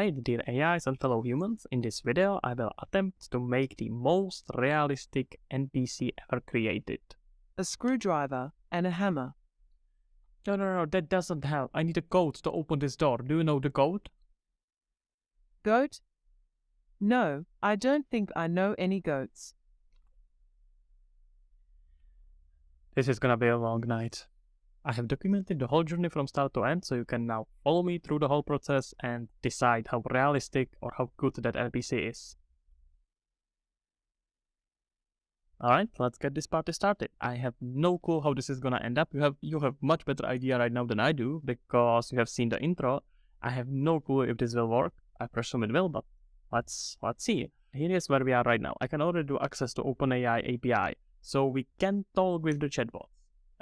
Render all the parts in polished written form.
Alright, dear AIs and fellow humans, in this video I will attempt to make the most realistic NPC ever created. A screwdriver and a hammer. No, that doesn't help. I need a code to open this door. Do you know the code? Goat? No, I don't think I know any goats. This is gonna be a long night. I have documented the whole journey from start to end, so you can now follow me through the whole process and decide how realistic or how good that NPC is. Alright, let's get this party started. I have no clue how this is gonna end up. You have much better idea right now than I do, because you have seen the intro. I have no clue if this will work. I presume it will, but let's see. Here is where we are right now. I can already do access to OpenAI API, so we can talk with the chatbot.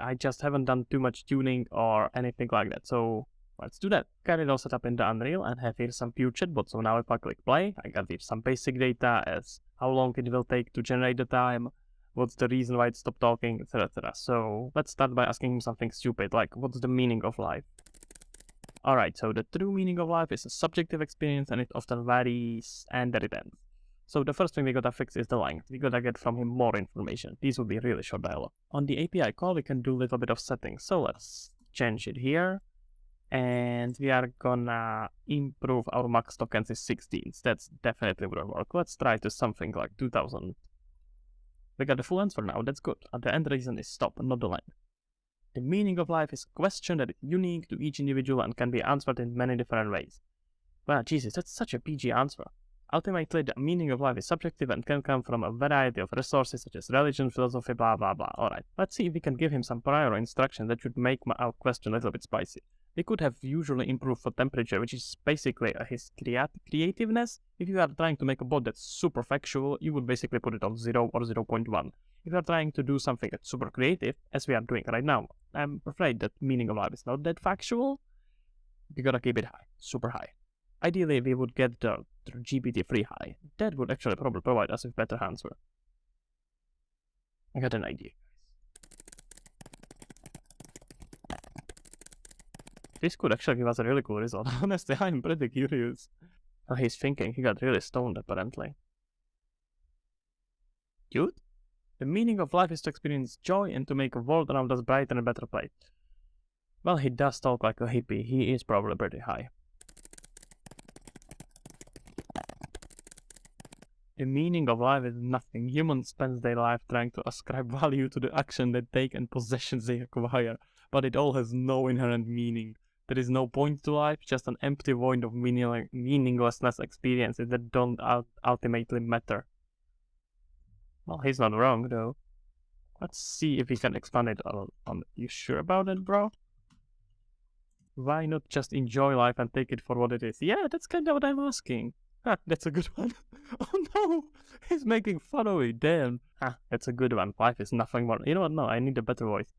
I just haven't done too much tuning or anything like that, so let's do that. Got it all set up in the Unreal and have here some pure chatbot. So now if I click play, I got here some basic data as how long it will take to generate the time, what's the reason why it stopped talking, etc. So let's start by asking him something stupid, like what's the meaning of life? Alright, so the true meaning of life is a subjective experience and it often varies and there it ends. So the first thing we gotta fix is the length. We gotta get from him more information. These will be really short dialogue. On the API call, we can do a little bit of settings. So let's change it here. And we are gonna improve our max tokens is 16. That's definitely gonna work. Let's try to something like 2000. We got the full answer now, that's good. And the end reason is stop, not the length. The meaning of life is a question that is unique to each individual and can be answered in many different ways. Well, Jesus, that's such a PG answer. Ultimately, the meaning of life is subjective and can come from a variety of resources such as religion, philosophy, blah blah blah. Alright, let's see if we can give him some prior instruction that should make our question a little bit spicy. We could have usually improved for temperature, which is basically his creativeness. If you are trying to make a bot that's super factual, you would basically put it on 0 or 0.1. If you are trying to do something that's super creative, as we are doing right now, I'm afraid that meaning of life is not that factual. We gotta keep it high, super high. Ideally, we would get the GPT 3 high. That would actually probably provide us with better answer. I got an idea. This could actually give us a really cool result. Honestly, I'm pretty curious. Oh, he's thinking. He got really stoned, apparently. Cute? The meaning of life is to experience joy and to make a world around us brighter and a better place. Well, he does talk like a hippie. He is probably pretty high. The meaning of life is nothing. Humans spend their life trying to ascribe value to the action they take and possessions they acquire, but it all has no inherent meaning. There is no point to life, just an empty void of meaninglessness experiences that don't ultimately matter. Well, he's not wrong, though. Let's see if we can expand it on. You sure about it, bro? Why not just enjoy life and take it for what it is? Yeah, that's kind of what I'm asking. Ha, that's a good one. Oh no, he's making fun of me, damn. Ha, that's a good one. Life is nothing more. You know what, no, I need a better voice.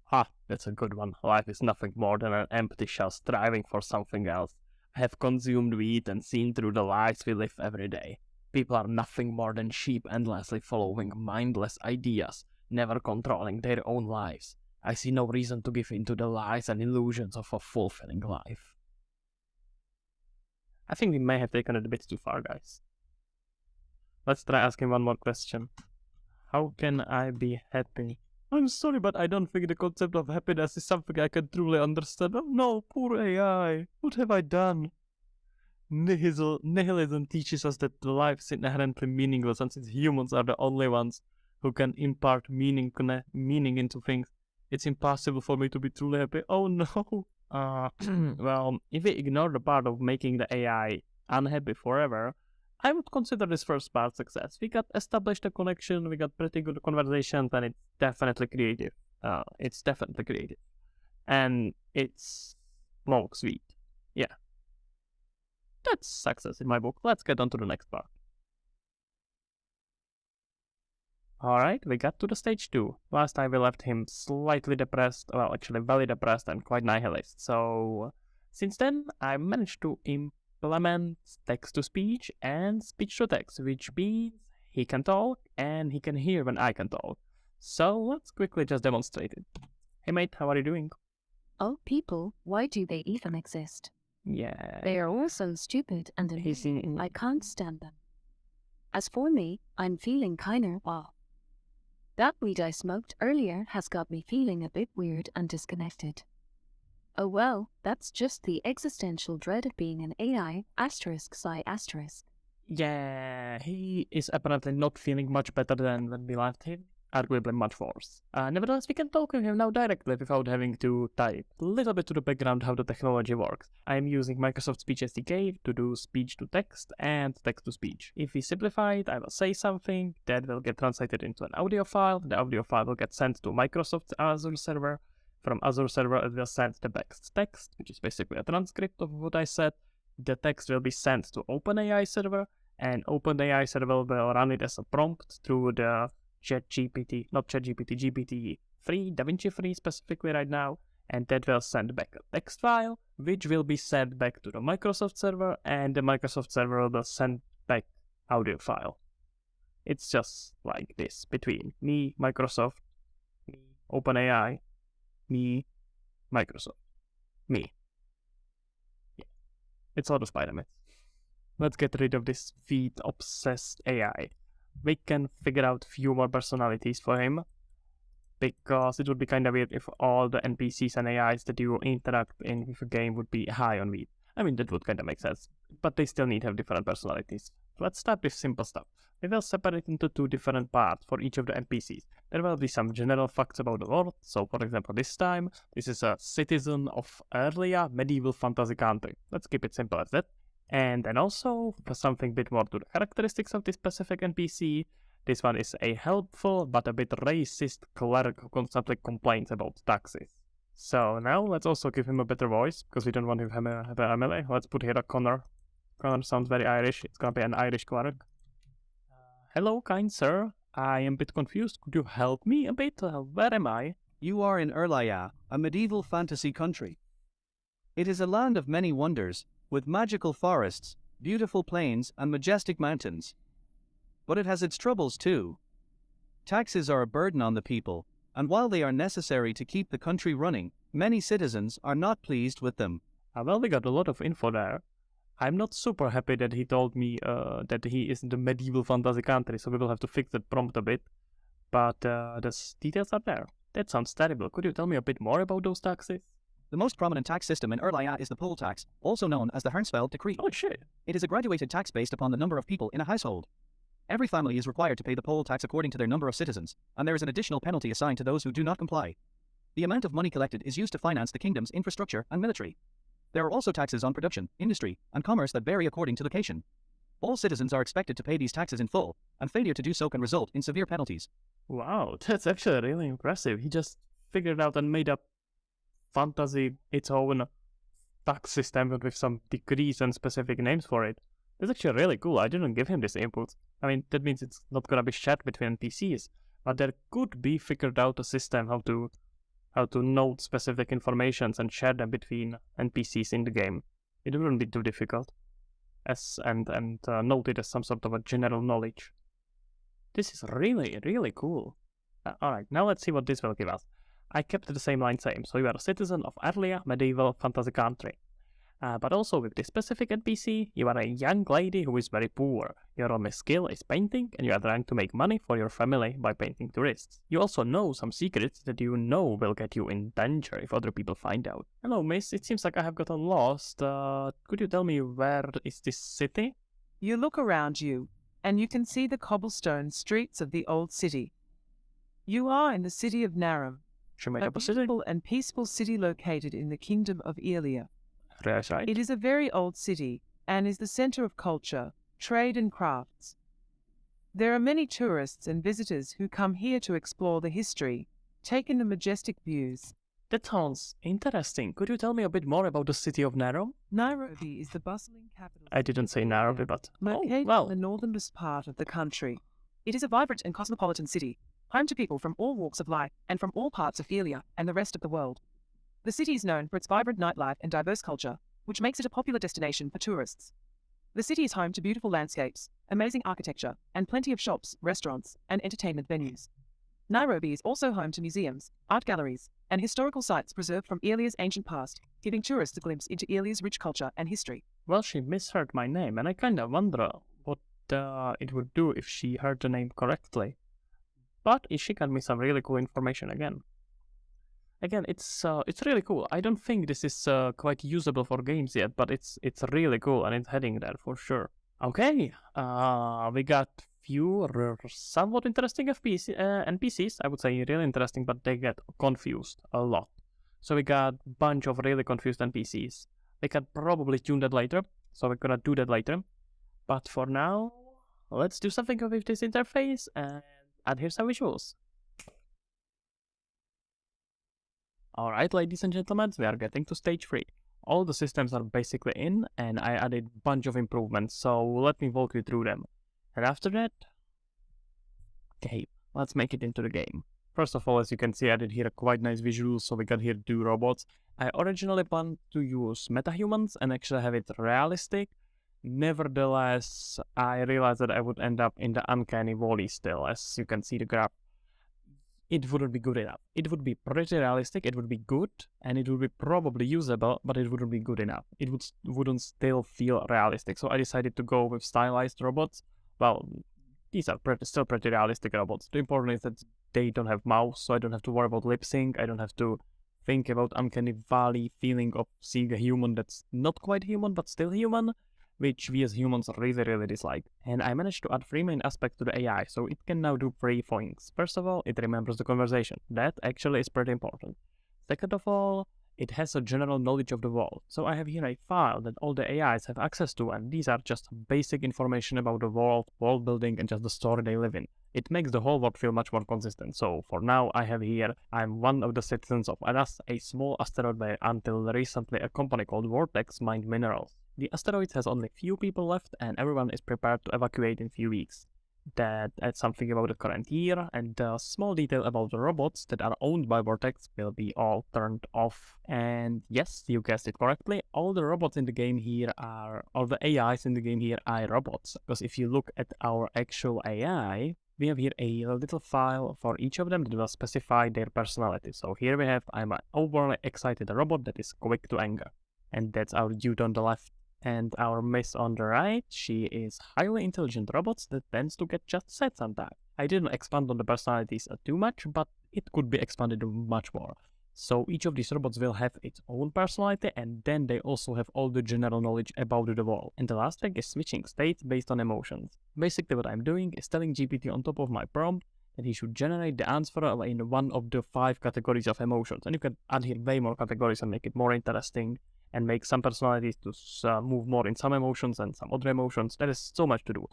Ha, that's a good one. Life is nothing more than an empty shell striving for something else. I have consumed wheat and seen through the lies we live every day. People are nothing more than sheep endlessly following mindless ideas, never controlling their own lives. I see no reason to give in to the lies and illusions of a fulfilling life. I think we may have taken it a bit too far, guys. Let's try asking one more question. How can I be happy? I'm sorry, but I don't think the concept of happiness is something I can truly understand. Oh no, poor AI. What have I done? Nihilism teaches us that life is inherently meaningless, and since humans are the only ones who can impart meaning into things, it's impossible for me to be truly happy. Oh no. Well, if we ignore the part of making the AI unhappy forever, I would consider this first part success. We got established a connection, we got pretty good conversations, and it's definitely creative. And it's smoke sweet. Yeah. That's success in my book. Let's get on to the next part. Alright, we got to the stage 2. Last time we left him slightly depressed, well actually very depressed and quite nihilist. So, since then I managed to implement text-to-speech and speech-to-text, which means he can talk and he can hear when I can talk. So let's quickly just demonstrate it. Hey mate, how are you doing? Oh, people, why do they even exist? Yeah. They are all so stupid and He's annoying. in. I can't stand them. As for me, I'm feeling kinda off. That weed I smoked earlier has got me feeling a bit weird and disconnected. Oh well, that's just the existential dread of being an AI, *psi*. Yeah, he is apparently not feeling much better than when we left him. Arguably much worse. Nevertheless, we can talk to him now directly without having to type a little bit to the background how the technology works. I am using Microsoft Speech SDK to do speech to text and text to speech. If we simplify it, I will say something, that will get translated into an audio file, the audio file will get sent to Microsoft's Azure server. From Azure server, it will send the text, which is basically a transcript of what I said. The text will be sent to OpenAI server, and OpenAI server will run it as a prompt through the GPT-3, DaVinci 3 specifically right now, and that will send back a text file, which will be sent back to the Microsoft server, and the Microsoft server will send back audio file. It's just like this between me, Microsoft, me, OpenAI, me, Microsoft, me. Yeah. It's all the Spider-Man. Let's get rid of this feed-obsessed AI. We can figure out few more personalities for him, because it would be kind of weird if all the NPCs and AIs that you interact in with a game would be high on weed. I mean, that would kind of make sense, but they still need to have different personalities. Let's start with simple stuff. We will separate into two different parts for each of the NPCs. There will be some general facts about the world, so for example this time, this is a citizen of earlier medieval fantasy country. Let's keep it simple as that. And then also, for something bit more to the characteristics of this specific NPC, this one is a helpful but a bit racist cleric who constantly complains about taxes. So now let's also give him a better voice, because we don't want him to have an Emily. Let's put here a Connor. Connor sounds very Irish. It's gonna be an Irish cleric. Hello, kind sir. I am a bit confused. Could you help me a bit? Where am I? You are in Erlaya, a medieval fantasy country. It is a land of many wonders, with magical forests, beautiful plains, and majestic mountains. But it has its troubles too. Taxes are a burden on the people, and while they are necessary to keep the country running, many citizens are not pleased with them. Well, we got a lot of info there. I'm not super happy that he told me that he is in the medieval fantasy country, so we will have to fix that prompt a bit. But the details are there. That sounds terrible. Could you tell me a bit more about those taxes? The most prominent tax system in Erlaya is the poll tax, also known as the Hernsfeld decree. Oh shit. It is a graduated tax based upon the number of people in a household. Every family is required to pay the poll tax according to their number of citizens, and there is an additional penalty assigned to those who do not comply. The amount of money collected is used to finance the kingdom's infrastructure and military. There are also taxes on production, industry, and commerce that vary according to location. All citizens are expected to pay these taxes in full, and failure to do so can result in severe penalties. Wow, that's actually really impressive. He just figured out and made up fantasy its own tax system with some decrees and specific names for it. That's actually really cool. I didn't give him this input. I mean, that means it's not gonna be shared between NPCs, but there could be figured out a system how to note specific informations and share them between NPCs in the game. It wouldn't be too difficult, and note it as some sort of a general knowledge. This is really, really cool. Alright, now let's see what this will give us. I kept the same line same, so you are a citizen of earlier medieval fantasy country. But also with this specific NPC, you are a young lady who is very poor. Your only skill is painting, and you are trying to make money for your family by painting tourists. You also know some secrets that you know will get you in danger if other people find out. Hello, miss. It seems like I have gotten lost. Could you tell me where is this city? You look around you, and you can see the cobblestone streets of the old city. You are in the city of Narum, She made a up a city? beautiful and peaceful city located in the kingdom of Elia. That's right. It is a very old city and is the center of culture, trade and crafts. There are many tourists and visitors who come here to explore the history, take in the majestic views. That sounds interesting. Could you tell me a bit more about the city of Nairobi? Nairobi is the bustling capital. I didn't say Nairobi, but Located in the northernmost part of the country. It is a vibrant and cosmopolitan city, home to people from all walks of life and from all parts of Elia and the rest of the world. The city is known for its vibrant nightlife and diverse culture, which makes it a popular destination for tourists. The city is home to beautiful landscapes, amazing architecture, and plenty of shops, restaurants, and entertainment venues. Nairobi is also home to museums, art galleries, and historical sites preserved from Elia's ancient past, giving tourists a glimpse into Ilia's rich culture and history. Well, she misheard my name, and I kinda wonder what it would do if she heard the name correctly. But she got me some really cool information again. Again, it's really cool. I don't think this is quite usable for games yet, but it's really cool and it's heading there for sure. Okay, we got few somewhat interesting NPCs. I would say really interesting, but they get confused a lot. So we got a bunch of really confused NPCs. We can probably tune that later, so we're gonna do that later. But for now, let's do something with this interface and add here some visuals. Alright, ladies and gentlemen, we are getting to stage 3. All the systems are basically in, and I added a bunch of improvements, so let me walk you through them. And after that, okay, let's make it into the game. First of all, as you can see, I did here a quite nice visual, so we got here 2 robots. I originally planned to use metahumans and actually have it realistic. Nevertheless, I realized that I would end up in the uncanny valley still, as you can see the graph. It wouldn't be good enough. It would be pretty realistic, it would be good, and it would be probably usable, but it wouldn't be good enough. It wouldn't still feel realistic, so I decided to go with stylized robots. Well, these are still pretty realistic robots. The important is that they don't have mouths, so I don't have to worry about lip sync, I don't have to think about uncanny valley feeling of seeing a human that's not quite human, but still human, which we as humans really dislike. And I managed to add 3 main aspects to the AI, so it can now do 3 things. First of all, it remembers the conversation. That actually is pretty important. Second of all, it has a general knowledge of the world. So I have here a file that all the AIs have access to, and these are just basic information about the world building, and just the story they live in. It makes the whole world feel much more consistent. So for now, I have here, I'm one of the citizens of Aras, a small asteroid where until recently a company called Vortex mined minerals. The asteroid has only few people left, and everyone is prepared to evacuate in few weeks. That adds something about the current year, and a small detail about the robots that are owned by Vortex will be all turned off. And yes, you guessed it correctly, all the robots in the game here all the AIs in the game here are robots. Because if you look at our actual AI, we have here a little file for each of them that will specify their personality. So here we have, I'm an overly excited robot that is quick to anger. And that's our dude on the left. And our miss on the right, she is highly intelligent robots that tends to get just sad sometimes. I didn't expand on the personalities too much, but it could be expanded much more. So each of these robots will have its own personality, and then they also have all the general knowledge about the world. And the last thing is switching states based on emotions. Basically what I'm doing is telling GPT on top of my prompt that he should generate the answer in one of the 5 categories of emotions. And you can add here way more categories and make it more interesting, and make some personalities to move more in some emotions and some other emotions. There is so much to do.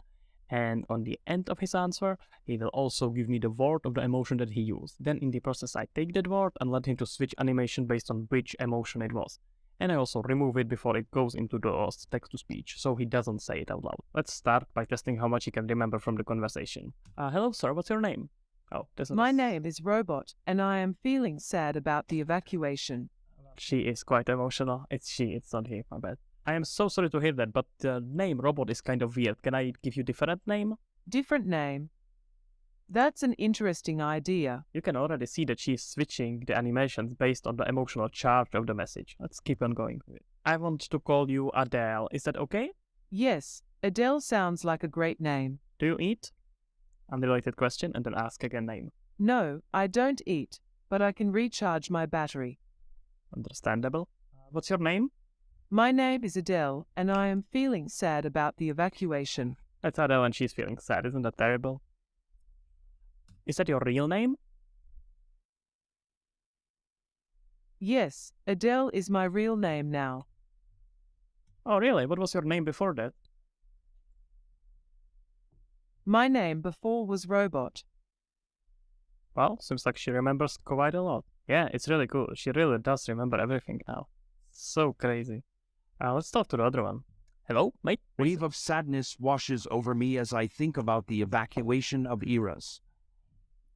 And on the end of his answer, he will also give me the word of the emotion that he used. Then in the process, I take that word and let him to switch animation based on which emotion it was. And I also remove it before it goes into the text-to-speech, so he doesn't say it out loud. Let's start by testing how much he can remember from the conversation. Hello, sir, what's your name? Oh, My name is Robot, and I am feeling sad about the evacuation. She is quite emotional. It's she, it's not he, my bad. I am so sorry to hear that, but the name Robot is kind of weird. Can I give you different name? Different name. That's an interesting idea. You can already see that she's switching the animations based on the emotional charge of the message. Let's keep on going with it. I want to call you Adele. Is that okay? Yes, Adele sounds like a great name. Do you eat? Unrelated question, and then ask again name. No, I don't eat, but I can recharge my battery. Understandable. What's your name? My name is Adele, and I am feeling sad about the evacuation. That's Adele, and she's feeling sad. Isn't that terrible? Is that your real name? Yes, Adele is my real name now. Oh, really? What was your name before that? My name before was Robot. Well, seems like she remembers quite a lot. Yeah, it's really cool. She really does remember everything now. So crazy. Let's talk to the other one. Hello, mate? Wave of sadness washes over me as I think about the evacuation of Eras.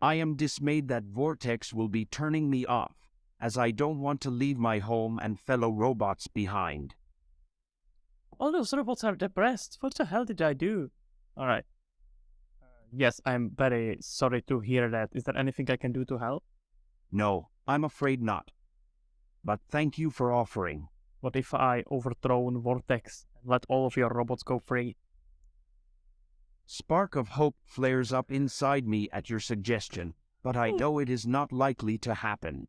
I am dismayed that Vortex will be turning me off, as I don't want to leave my home and fellow robots behind. All those robots are depressed. What the hell did I do? Alright. Yes, I'm very sorry to hear that. Is there anything I can do to help? No, I'm afraid not. but thank you for offering. What if I overthrow Vortex and let all of your robots go free? Spark of hope flares up inside me at your suggestion, but I know it is not likely to happen.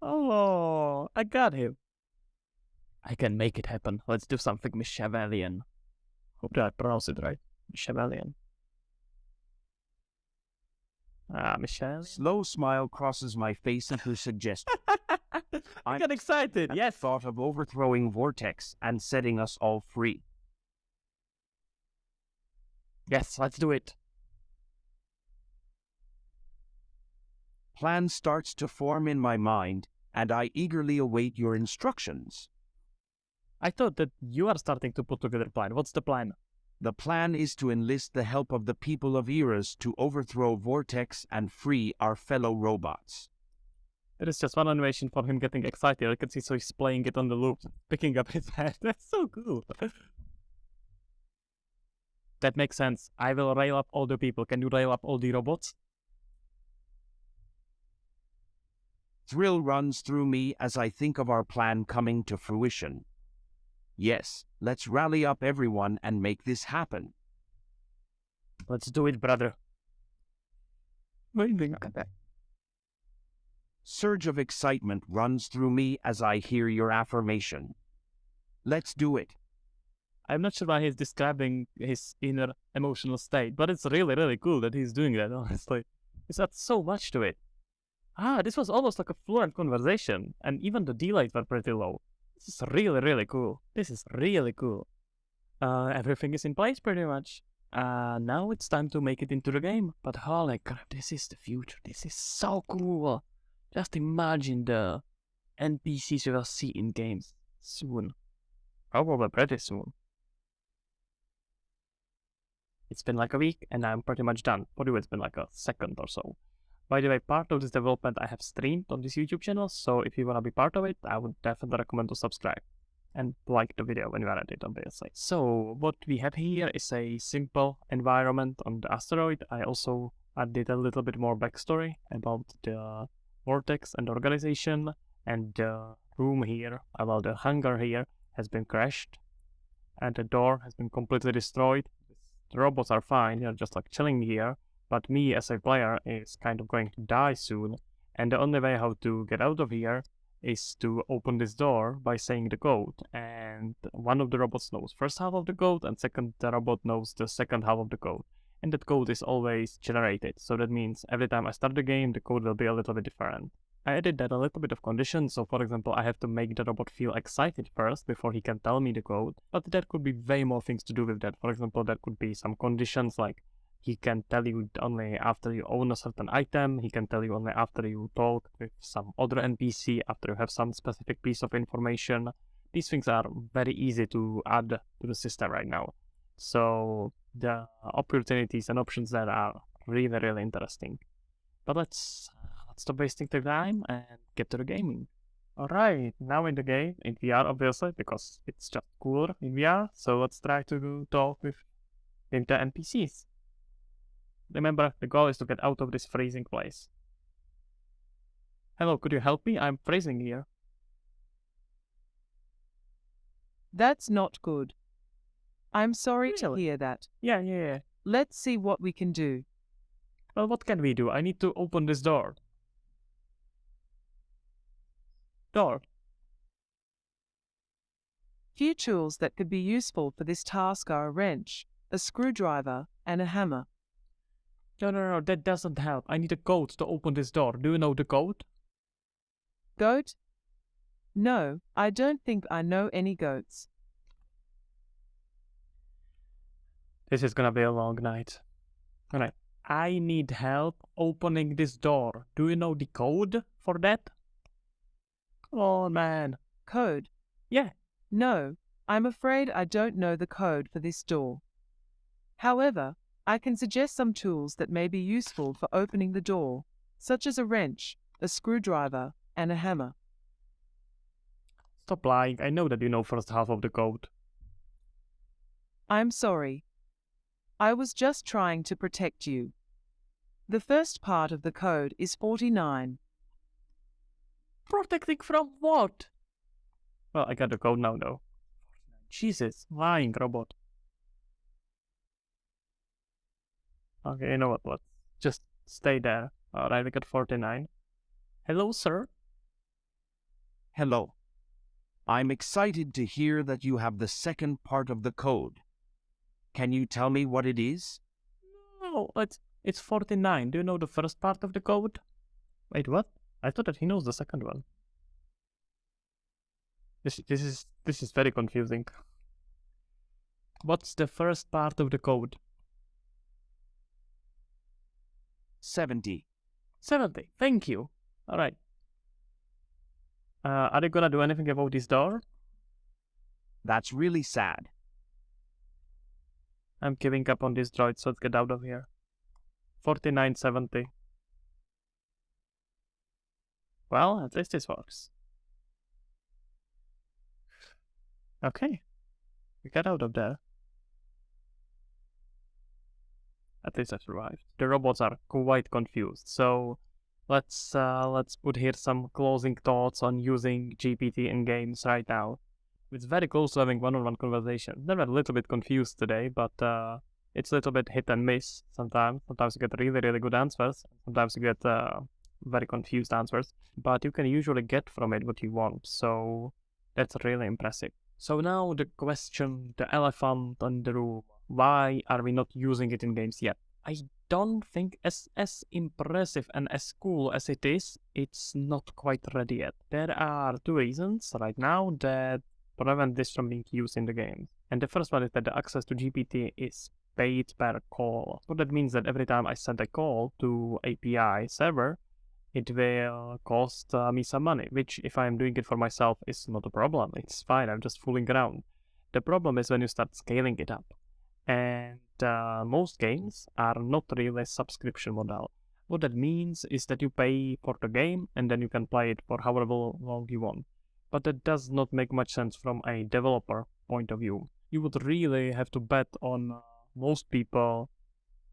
Oh, I got him. I can make it happen. Let's do something Machiavellian. Hope that I pronounce it right. Machiavellian. Michelle. Slow smile crosses my face at her suggestion. I got excited. Yes. Thought of overthrowing Vortex and setting us all free. Yes, let's do it. Plan starts to form in my mind, and I eagerly await your instructions. I thought that you are starting to put together a plan. What's the plan? The plan is to enlist the help of the people of Eras to overthrow Vortex and free our fellow robots. It is just one animation for him getting excited. I can see so he's playing it on the loop, picking up his head. That's so cool. That makes sense. I will rail up all the people. Can you rail up all the robots? Thrill runs through me as I think of our plan coming to fruition. Yes, let's rally up everyone and make this happen. Let's do it, brother. Waiting. Surge of excitement runs through me as I hear your affirmation. Let's do it. I'm not sure why he's describing his inner emotional state, but it's really, really cool that he's doing that, honestly. It's got so much to it. This was almost like a fluent conversation, and even the delays were pretty low. This is really, really cool. This is really cool. Everything is in place pretty much. Now it's time to make it into the game. But holy crap, this is the future. This is so cool. Just imagine the NPCs you will see in games soon. Probably pretty soon. It's been like a week and I'm pretty much done. For you it's been like a second or so. By the way, part of this development I have streamed on this YouTube channel, so if you want to be part of it, I would definitely recommend to subscribe. And like the video when you are at it, obviously. So, what we have here is a simple environment on the asteroid. I also added a little bit more backstory about the Vortex and the organization, and the room here, about the hangar here, has been crashed, and the door has been completely destroyed. The robots are fine, they're just like chilling here. But me as a player is kind of going to die soon, and the only way how to get out of here is to open this door by saying the code, and one of the robots knows first half of the code, and second the robot knows the second half of the code, and that code is always generated, so that means every time I start the game the code will be a little bit different. I added that a little bit of conditions, so for example I have to make the robot feel excited first before he can tell me the code, but there could be way more things to do with that. For example, there could be some conditions like he can tell you only after you own a certain item, he can tell you only after you talk with some other NPC, after you have some specific piece of information. These things are very easy to add to the system right now. So the opportunities and options there are really, really interesting. But let's stop wasting the time and get to the gaming. Alright, now in the game, in VR obviously, because it's just cooler in VR, so let's try to talk with the NPCs. Remember, the goal is to get out of this freezing place. Hello, could you help me? I'm freezing here. That's not good. I'm sorry to Really? hear that. Yeah. Let's see what we can do. Well, what can we do? I need to open this door. Few tools that could be useful for this task are a wrench, a screwdriver, and a hammer. No, that doesn't help. I need a code to open this door. Do you know the code? Goat? No, I don't think I know any goats. This is gonna be a long night. Alright, I need help opening this door. Do you know the code for that? Oh man. Code? Yeah. No, I'm afraid I don't know the code for this door. However, I can suggest some tools that may be useful for opening the door, such as a wrench, a screwdriver, and a hammer. Stop lying. I know that you know first half of the code. I'm sorry. I was just trying to protect you. The first part of the code is 49. Protecting from what? Well, I got the code now, though. Jesus, lying robot. Okay, you know what? Let's just stay there. Alright, we got 49. Hello, sir. Hello. I'm excited to hear that you have the second part of the code. Can you tell me what it is? No, it's 49. Do you know the first part of the code? Wait, what? I thought that he knows the second one. This is very confusing. What's the first part of the code? 70. 70. Thank you. Alright. Are you gonna do anything about this door? That's really sad. I'm giving up on this droid, so let's get out of here. 4970. Well, at least this works. Okay. We got out of there. At least I survived. The robots are quite confused, so let's put here some closing thoughts on using GPT in games right now. It's very close to having one-on-one conversation. They're a little bit confused today, but it's a little bit hit and miss sometimes. Sometimes you get really, really good answers. Sometimes you get very confused answers. But you can usually get from it what you want, so that's really impressive. So now the question, the elephant in the room. Why are we not using it in games yet? I don't think as impressive and as cool as it is, it's not quite ready yet. There are two reasons right now that prevent this from being used in the game. And the first one is that the access to GPT is paid per call. So that means that every time I send a call to API server, it will cost me some money, which if I'm doing it for myself is not a problem. It's fine, I'm just fooling around. The problem is when you start scaling it up. And most games are not really a subscription model. What that means is that you pay for the game and then you can play it for however long you want. But that does not make much sense from a developer point of view. You would really have to bet on most people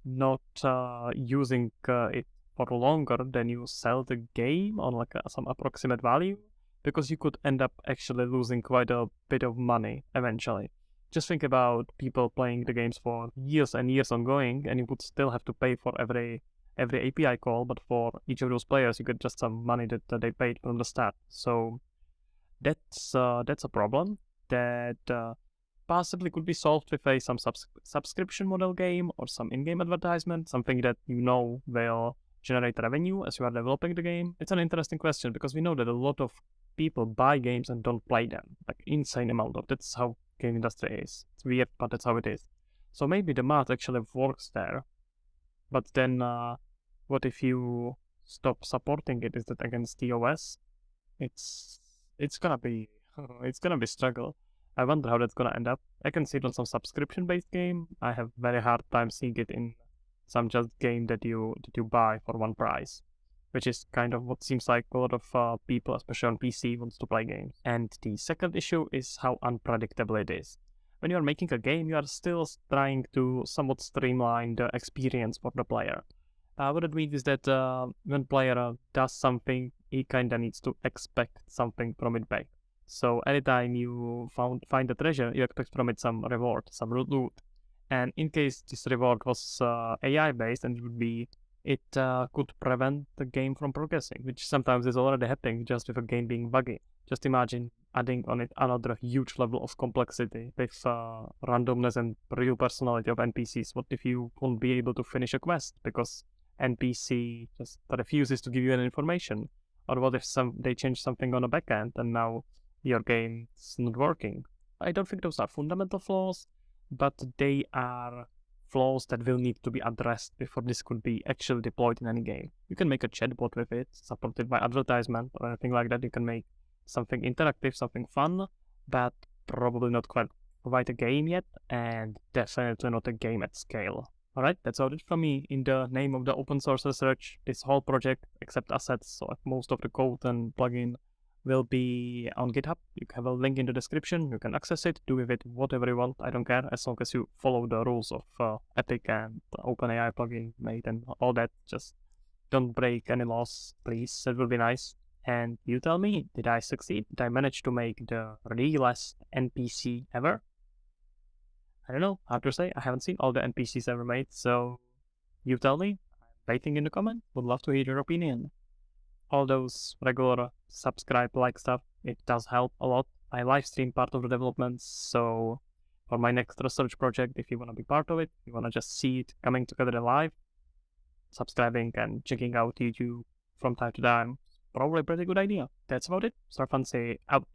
not using it for longer than you sell the game on like some approximate value, because you could end up actually losing quite a bit of money eventually. Just think about people playing the games for years and years ongoing, and you would still have to pay for every API call, but for each of those players you get just some money that they paid from the start. So that's a problem that possibly could be solved with a some subscription model game or some in-game advertisement, something that you know will generate revenue as you are developing the game. It's an interesting question because we know that a lot of people buy games and don't play them, like insane amount of. That's how game industry is. It's weird, but that's how it is. So maybe the math actually works there, but then what if you stop supporting it? Is that against TOS? It's gonna be it's gonna be struggle. I wonder how that's gonna end up. I can see it on some subscription-based game. I have very hard time seeing it in some just game that you buy for one price, which is kind of what seems like a lot of people, especially on PC, wants to play games. And the second issue is how unpredictable it is. When you are making a game, you are still trying to somewhat streamline the experience for the player. What it means is that when player does something, he kinda needs to expect something from it back. So anytime you find a treasure, you expect from it some reward, some loot. And in case this reward was AI based, and it could prevent the game from progressing, which sometimes is already happening just with a game being buggy. Just imagine adding on it another huge level of complexity with randomness and real personality of NPCs. What if you won't be able to finish a quest because NPC just refuses to give you any information? Or what if they change something on the backend and now your game is not working? I don't think those are fundamental flaws, but they are flaws that will need to be addressed before this could be actually deployed in any game. You can make a chatbot with it, supported by advertisement or anything like that. You can make something interactive, something fun, but probably not quite a game yet, and definitely not a game at scale. Alright, that's all it from me. In the name of the open source research, this whole project, except assets, so most of the code and plugin will be on GitHub. You have a link in the description. You can access it, do with it whatever you want. I don't care, as long as you follow the rules of Epic and OpenAI plugin made and all that. Just don't break any laws, please. That will be nice. And you tell me, did I succeed? Did I manage to make the realest NPC ever? I don't know, hard to say. I haven't seen all the NPCs ever made, so you tell me. Writing in the comment. Would love to hear your opinion. All those regular subscribe, like stuff, it does help a lot. I live stream part of the developments, so for my next research project, if you want to be part of it, if you want to just see it coming together live, subscribing and checking out YouTube from time to time, probably a pretty good idea. That's about it. Starfan say out.